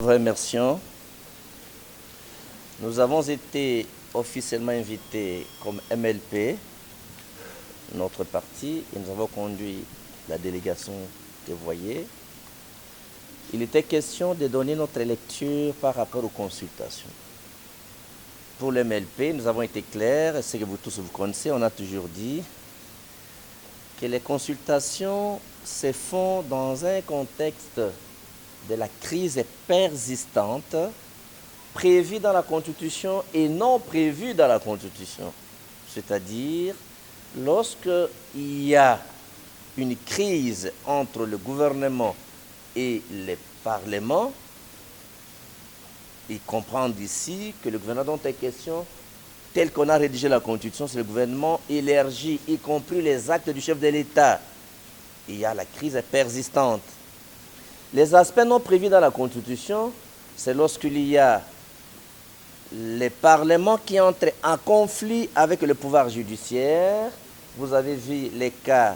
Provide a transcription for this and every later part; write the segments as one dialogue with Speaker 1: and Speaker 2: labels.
Speaker 1: Nous remercions. Nous avons été officiellement invités comme MLP, notre parti, et nous avons conduit la délégation que vous voyez. Il était question de donner notre lecture par rapport aux consultations. Pour le MLP, nous avons été clairs, ce que vous tous vous connaissez, on a toujours dit que les consultations se font dans un contexte de la crise persistante prévue dans la Constitution et non prévue dans la Constitution. C'est-à-dire, lorsqu'il y a une crise entre le gouvernement et le Parlement, il comprend ici que le gouvernement dont il est question, tel qu'on a rédigé la Constitution, c'est le gouvernement élargi, y compris les actes du chef de l'État. Il y a la crise persistante. Les aspects non prévus dans la Constitution, c'est lorsqu'il y a les parlements qui entrent en conflit avec le pouvoir judiciaire. Vous avez vu les cas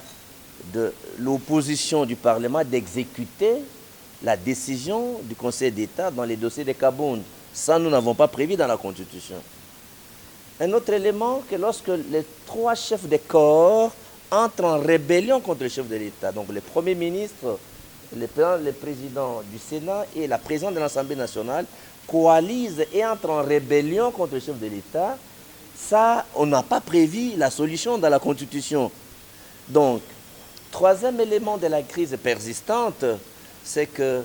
Speaker 1: de l'opposition du Parlement d'exécuter la décision du Conseil d'État dans les dossiers de Kabound. Ça, nous n'avons pas prévu dans la Constitution. Un autre élément, que lorsque les trois chefs de corps entrent en rébellion contre le chef de l'État, donc le Premier ministre, le président du Sénat et la présidente de l'Assemblée nationale coalisent et entrent en rébellion contre le chef de l'État, ça, on n'a pas prévu la solution dans la Constitution. Donc, troisième élément de la crise persistante, c'est que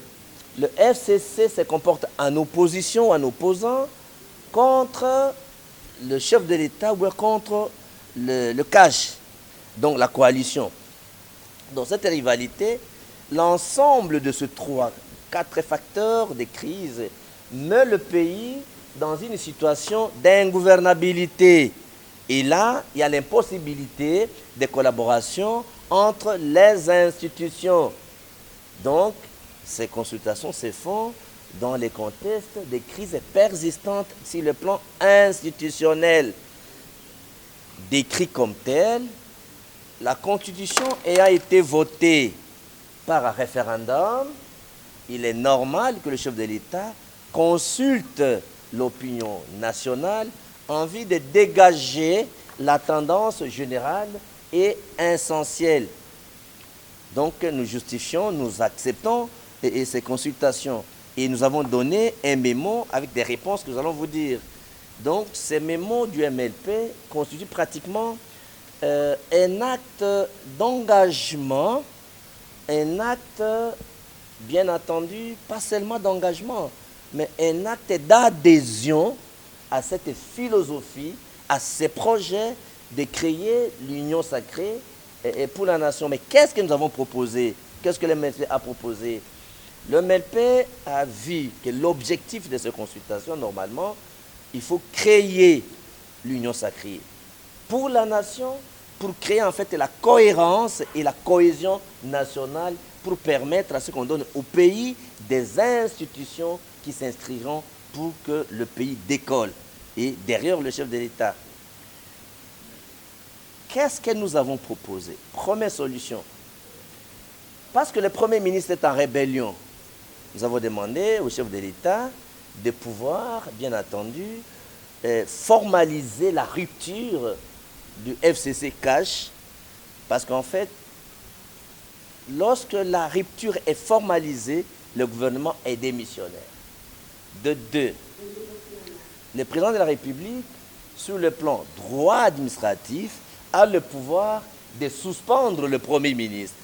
Speaker 1: le FCC se comporte en opposition, en opposant contre le chef de l'État ou contre le CAJ, donc la coalition. Dans cette rivalité, l'ensemble de ces quatre facteurs de crise met le pays dans une situation d'ingouvernabilité. Et là, il y a l'impossibilité de collaboration entre les institutions. Donc, ces consultations se font dans les contextes de crises persistantes sur le plan institutionnel. Décrit comme tel, la Constitution ayant été votée par un référendum, il est normal que le chef de l'État consulte l'opinion nationale en vue de dégager la tendance générale et essentielle. Donc nous justifions, nous acceptons ces consultations. Et nous avons donné un mémo avec des réponses que nous allons vous dire. Donc ces mémos du MLP constituent pratiquement un acte d'engagement, un acte, bien entendu, pas seulement d'engagement, mais un acte d'adhésion à cette philosophie, à ces projets de créer l'union sacrée et pour la nation. Mais qu'est-ce que nous avons proposé? Qu'est-ce que le MLP a proposé? Le MLP a vu que l'objectif de ces consultations, normalement, il faut créer l'union sacrée pour la nation, pour créer en fait la cohérence et la cohésion nationale, pour permettre à ce qu'on donne au pays des institutions qui s'inscriront pour que le pays décolle. Et derrière le chef de l'État, qu'est-ce que nous avons proposé? Première solution. Parce que le Premier ministre est en rébellion, nous avons demandé au chef de l'État de pouvoir, bien entendu, formaliser la rupture du FCC cash, parce qu'en fait, lorsque la rupture est formalisée, le gouvernement est démissionnaire. De deux, le président de la République, sur le plan droit administratif, a le pouvoir de suspendre le Premier ministre.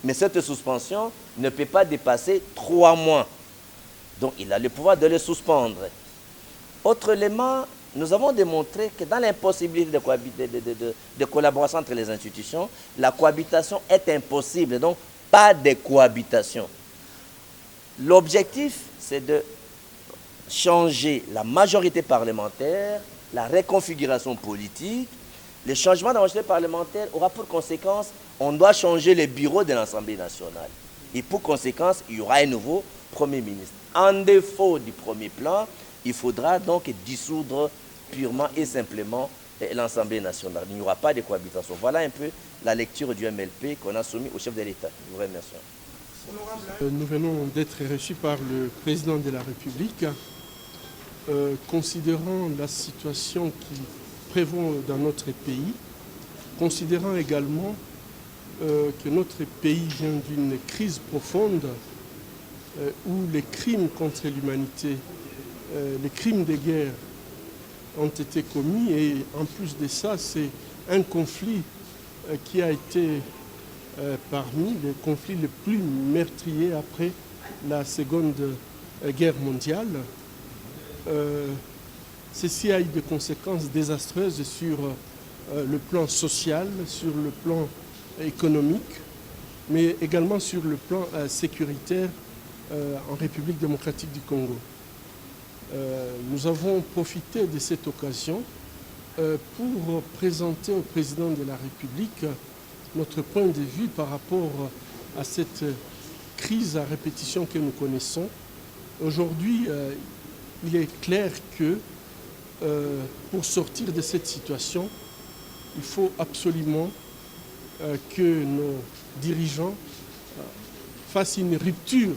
Speaker 1: Mais cette suspension ne peut pas dépasser 3 mois. Donc il a le pouvoir de le suspendre. Autre élément, nous avons démontré que dans l'impossibilité de collaboration entre les institutions, la cohabitation est impossible. Donc pas de cohabitation. L'objectif, c'est de changer la majorité parlementaire, la reconfiguration politique. Le changement de la majorité parlementaire aura pour conséquence, on doit changer les bureaux de l'Assemblée nationale. Et pour conséquence, il y aura un nouveau Premier ministre. En défaut du premier plan, il faudra donc dissoudre purement et simplement l'Assemblée nationale. Il n'y aura pas de cohabitation. Voilà un peu la lecture du MLP qu'on a soumis au chef de l'État. Je vous remercie.
Speaker 2: Nous venons d'être reçus par le président de la République. Considérant la situation qui prévaut dans notre pays, considérant également que notre pays vient d'une crise profonde où les crimes contre l'humanité, les crimes de guerre ont été commis, et en plus de ça, c'est un conflit qui a été parmi les conflits les plus meurtriers après la Seconde Guerre mondiale. Ceci a eu des conséquences désastreuses sur le plan social, sur le plan économique, mais également sur le plan sécuritaire en République démocratique du Congo. Nous avons profité de cette occasion pour présenter au président de la République notre point de vue par rapport à cette crise à répétition que nous connaissons. Aujourd'hui, il est clair que pour sortir de cette situation, il faut absolument que nos dirigeants fassent une rupture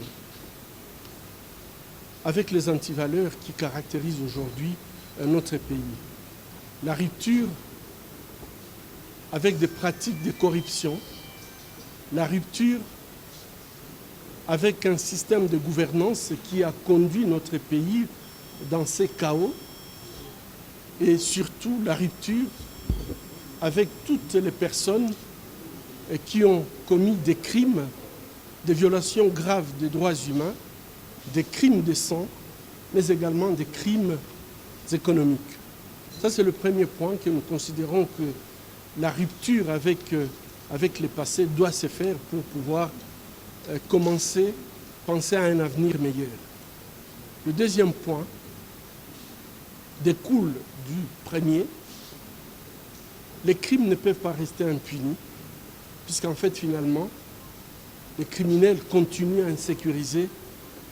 Speaker 2: avec les antivaleurs qui caractérisent aujourd'hui notre pays. La rupture avec des pratiques de corruption, la rupture avec un système de gouvernance qui a conduit notre pays dans ces chaos, et surtout la rupture avec toutes les personnes qui ont commis des crimes, des violations graves des droits humains, des crimes de sang, mais également des crimes économiques. Ça, c'est le premier point que nous considérons que la rupture avec le passé doit se faire pour pouvoir commencer à penser à un avenir meilleur. Le deuxième point découle du premier. Les crimes ne peuvent pas rester impunis, puisqu'en fait, finalement, les criminels continuent à insécuriser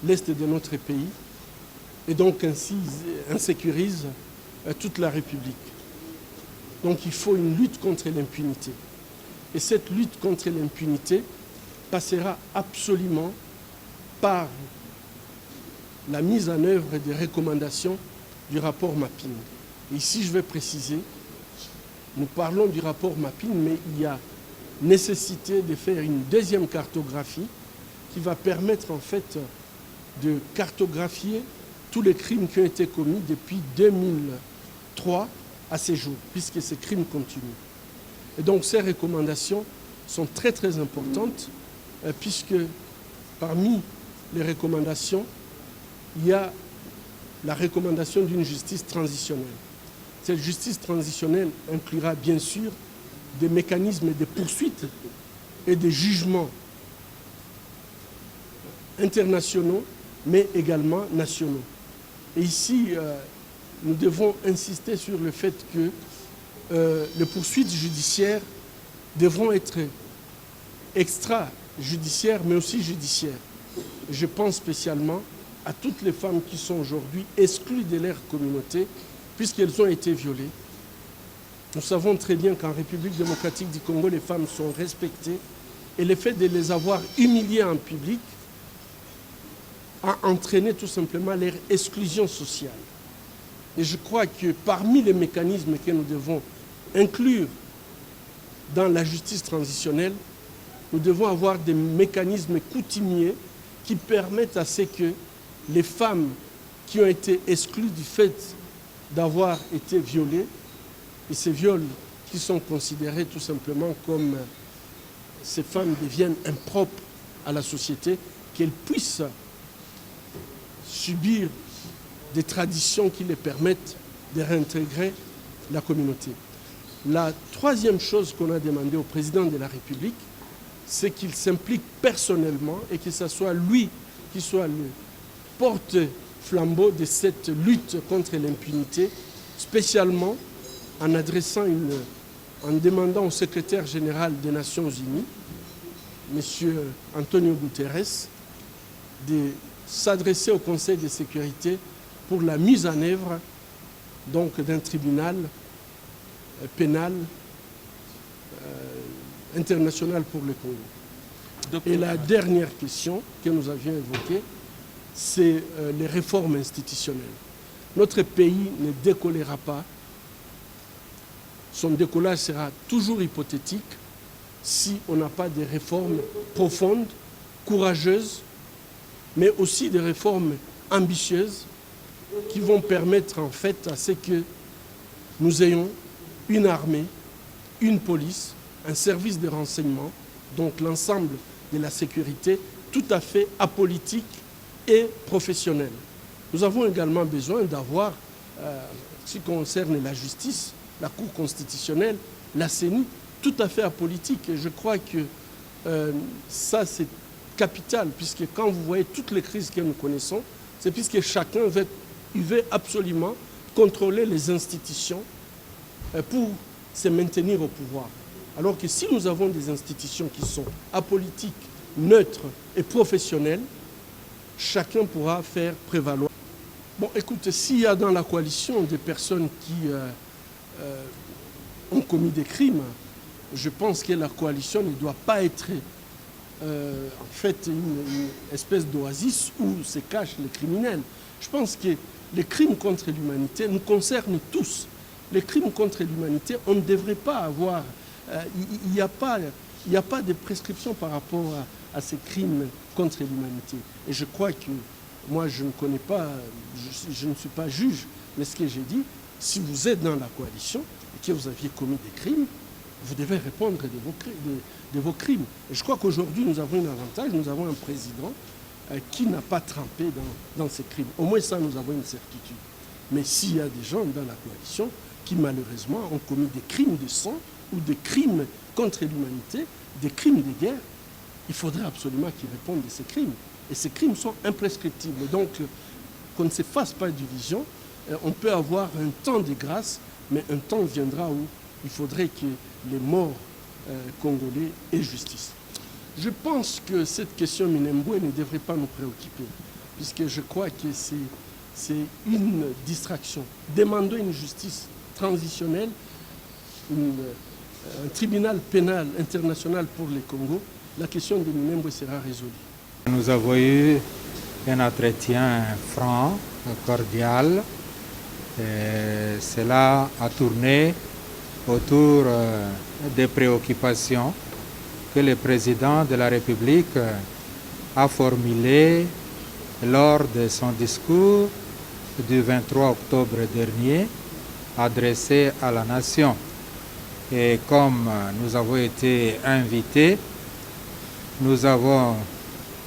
Speaker 2: l'Est de notre pays et donc ainsi insécurisent toute la République. Donc il faut une lutte contre l'impunité. Et cette lutte contre l'impunité passera absolument par la mise en œuvre des recommandations du rapport Mapping. Et ici, je vais préciser, nous parlons du rapport Mapping, mais il y a nécessité de faire une deuxième cartographie qui va permettre en fait de cartographier tous les crimes qui ont été commis depuis 2003 à ces jours, puisque ces crimes continuent. Et donc ces recommandations sont très très importantes, puisque parmi les recommandations, il y a la recommandation d'une justice transitionnelle. Cette justice transitionnelle inclura bien sûr des mécanismes de poursuite et de jugements internationaux, mais également nationaux. Et ici, nous devons insister sur le fait que les poursuites judiciaires devront être extrajudiciaires, mais aussi judiciaires. Je pense spécialement à toutes les femmes qui sont aujourd'hui exclues de leur communauté, puisqu'elles ont été violées. Nous savons très bien qu'en République démocratique du Congo, les femmes sont respectées, et le fait de les avoir humiliées en public a entraîné tout simplement leur exclusion sociale. Et je crois que parmi les mécanismes que nous devons inclure dans la justice transitionnelle, nous devons avoir des mécanismes coutumiers qui permettent à ce que les femmes qui ont été exclues du fait d'avoir été violées, et ces viols qui sont considérés tout simplement comme ces femmes deviennent impropres à la société, qu'elles puissent subir des traditions qui les permettent de réintégrer la communauté. La troisième chose qu'on a demandé au président de la République, c'est qu'il s'implique personnellement et que ce soit lui qui soit le porte-flambeau de cette lutte contre l'impunité, spécialement en demandant au secrétaire général des Nations Unies, M. Antonio Guterres, de s'adresser au Conseil de sécurité pour la mise en œuvre d'un tribunal pénal international pour le Congo. Et la dernière question que nous avions évoquée, c'est les réformes institutionnelles. Notre pays ne décollera pas. Son décollage sera toujours hypothétique si on n'a pas des réformes profondes, courageuses, mais aussi des réformes ambitieuses qui vont permettre en fait à ce que nous ayons une armée, une police, un service de renseignement, donc l'ensemble de la sécurité, tout à fait apolitique et professionnel. Nous avons également besoin d'avoir, ce qui concerne la justice, la Cour constitutionnelle, la CENI, tout à fait apolitique. Et je crois que ça, c'est capital, puisque quand vous voyez toutes les crises que nous connaissons, c'est puisque chacun veut absolument contrôler les institutions pour se maintenir au pouvoir. Alors que si nous avons des institutions qui sont apolitiques, neutres et professionnelles, chacun pourra faire prévaloir. Bon, écoutez, s'il y a dans la coalition des personnes qui ont commis des crimes, je pense que la coalition ne doit pas être en fait une espèce d'oasis où se cachent les criminels. Je pense que les crimes contre l'humanité nous concernent tous. Les crimes contre l'humanité, on ne devrait pas avoir... Il n'y a pas de prescription par rapport à ces crimes contre l'humanité. Et je crois que moi, je ne connais pas, je ne suis pas juge, mais ce que j'ai dit, si vous êtes dans la coalition et que vous aviez commis des crimes, vous devez répondre de vos crimes. Et je crois qu'aujourd'hui, nous avons un avantage, nous avons un président qui n'a pas trempé dans ces crimes. Au moins ça, nous avons une certitude. Mais s'il y a des gens dans la coalition qui, malheureusement, ont commis des crimes de sang ou des crimes contre l'humanité, des crimes de guerre, il faudrait absolument qu'ils répondent de ces crimes. Et ces crimes sont imprescriptibles. Donc, qu'on ne se fasse pas d'illusions. On peut avoir un temps de grâce, mais un temps viendra où il faudrait que les morts congolais aient justice. Je pense que cette question Minembwe ne devrait pas nous préoccuper, puisque je crois que c'est une distraction. Demandons une justice transitionnelle, un tribunal pénal international pour les Congo, la question de Minembwe sera résolue.
Speaker 3: Nous avons eu un entretien franc, cordial. Et cela a tourné autour des préoccupations que le président de la République a formulées lors de son discours du 23 octobre dernier adressé à la nation. Et comme nous avons été invités, nous avons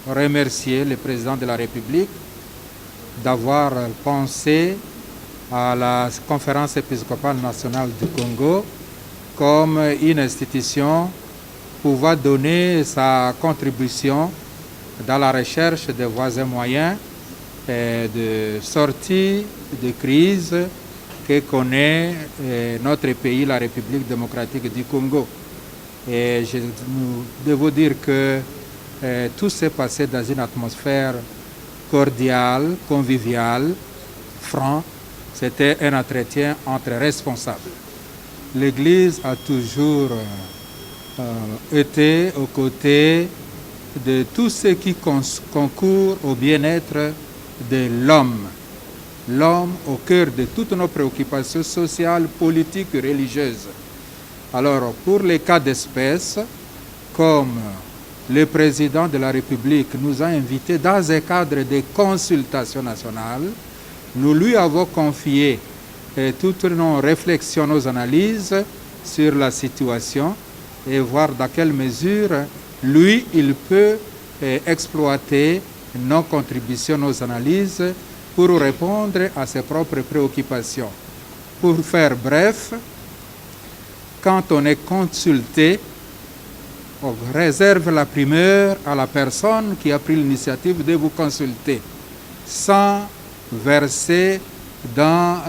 Speaker 3: remercié le président de la République d'avoir pensé à la conférence épiscopale nationale du Congo comme une institution pouvant donner sa contribution dans la recherche des voies et moyens de sortie de crise que connaît notre pays, la République démocratique du Congo. Et nous devons dire que tout s'est passé dans une atmosphère cordiale, conviviale, franc. C'était un entretien entre responsables. L'Église a toujours été aux côtés de tout ce qui concourt au bien-être de l'homme. L'homme au cœur de toutes nos préoccupations sociales, politiques et religieuses. Alors, pour les cas d'espèce, comme le président de la République nous a invités dans un cadre de consultation nationale, nous lui avons confié toutes nos réflexions, nos analyses sur la situation et voir dans quelle mesure, lui, il peut exploiter nos contributions, nos analyses pour répondre à ses propres préoccupations. Pour faire bref, quand on est consulté, on réserve la primeur à la personne qui a pris l'initiative de vous consulter, sans verser dans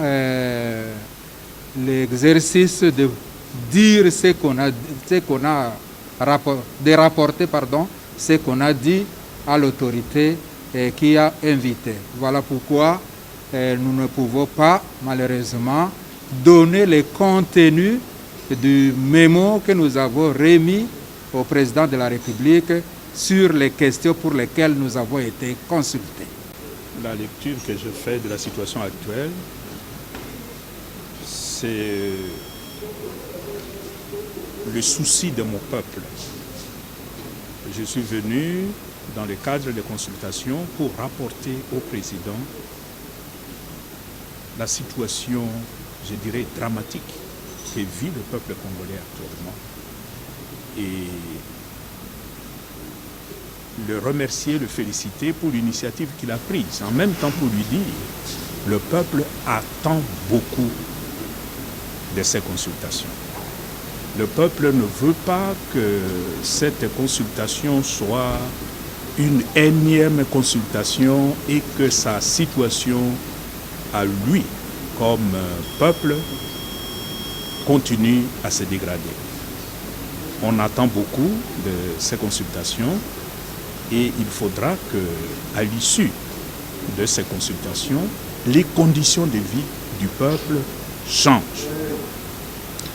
Speaker 3: l'exercice de dire ce qu'on a, de rapporter ce qu'on a dit à l'autorité qui a invité. Voilà pourquoi nous ne pouvons pas, malheureusement, donner le contenu du mémo que nous avons remis au président de la République sur les questions pour lesquelles nous avons été consultés.
Speaker 4: La lecture que je fais de la situation actuelle, c'est le souci de mon peuple. Je suis venu dans le cadre des consultations pour rapporter au président la situation, je dirais, dramatique que vit le peuple congolais actuellement. Et le remercier, le féliciter pour l'initiative qu'il a prise. En même temps pour lui dire, le peuple attend beaucoup de ces consultations. Le peuple ne veut pas que cette consultation soit une énième consultation et que sa situation à lui, comme peuple, continue à se dégrader. On attend beaucoup de ces consultations et il faudra qu'à l'issue de ces consultations, les conditions de vie du peuple changent.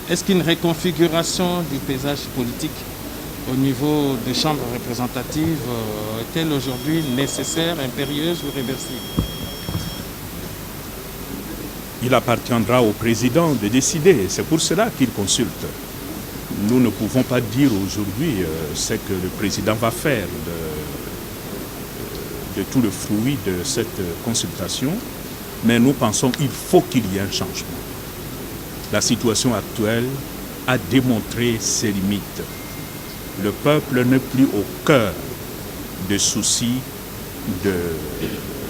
Speaker 5: Est-ce qu'une reconfiguration du paysage politique au niveau des chambres représentatives est-elle aujourd'hui nécessaire, impérieuse ou réversible?
Speaker 4: Il appartiendra au président de décider. C'est pour cela qu'il consulte. Nous ne pouvons pas dire aujourd'hui ce que le président va faire de tout le fruit de cette consultation, mais nous pensons qu'il faut qu'il y ait un changement. La situation actuelle a démontré ses limites. Le peuple n'est plus au cœur des soucis de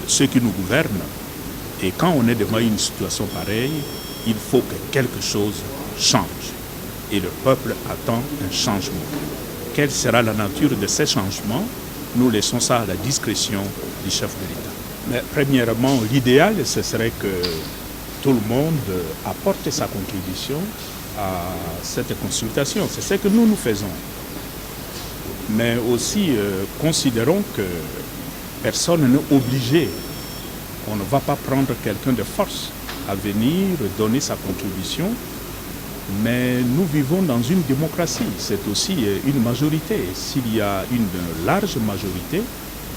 Speaker 4: ceux qui nous gouvernent. Et quand on est devant une situation pareille, il faut que quelque chose change. Et le peuple attend un changement. Quelle sera la nature de ces changements? Nous laissons ça à la discrétion du chef de l'État. Mais premièrement, l'idéal, ce serait que tout le monde apporte sa contribution à cette consultation. C'est ce que nous faisons. Mais aussi, considérons que personne n'est obligé. On ne va pas prendre quelqu'un de force à venir donner sa contribution. Mais nous vivons dans une démocratie. C'est aussi une majorité. S'il y a une large majorité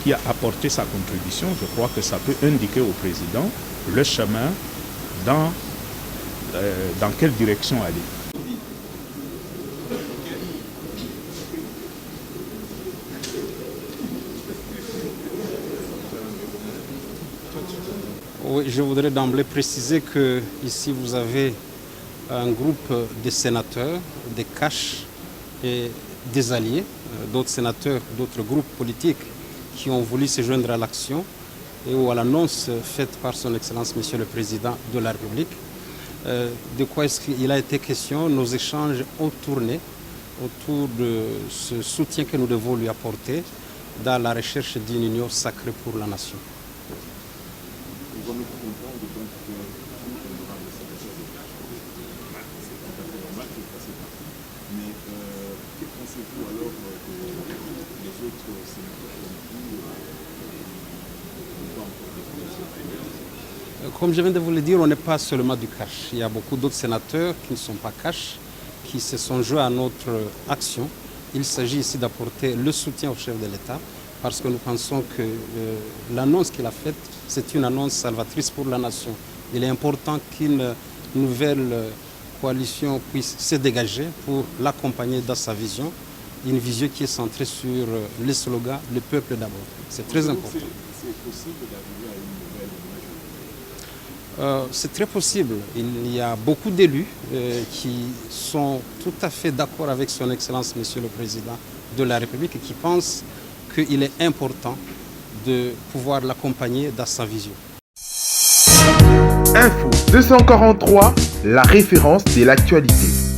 Speaker 4: qui a apporté sa contribution, je crois que ça peut indiquer au président le chemin dans quelle direction aller.
Speaker 5: Oui, je voudrais d'emblée préciser que ici vous avez un groupe de sénateurs, des caches et des alliés, d'autres sénateurs, d'autres groupes politiques qui ont voulu se joindre à l'action et ou à l'annonce faite par son Excellence Monsieur le Président de la République. De quoi est-ce qu'il a été question? Nos échanges ont tourné autour de ce soutien que nous devons lui apporter dans la recherche d'une union sacrée pour la nation. Comme je viens de vous le dire, on n'est pas seulement du cash. Il y a beaucoup d'autres sénateurs qui ne sont pas cash, qui se sont joints à notre action. Il s'agit ici d'apporter le soutien au chef de l'État parce que nous pensons que l'annonce qu'il a faite, c'est une annonce salvatrice pour la nation. Il est important qu'une nouvelle coalition puisse se dégager pour l'accompagner dans sa vision, une vision qui est centrée sur le slogan « Le peuple d'abord ». C'est très important.
Speaker 4: C'est possible d'arriver à une nouvelle majorité?
Speaker 5: C'est très possible. Il y a beaucoup d'élus qui sont tout à fait d'accord avec son Excellence, Monsieur le Président de la République, et qui pensent qu'il est important de pouvoir l'accompagner dans sa vision.
Speaker 6: Info 243, la référence de l'actualité.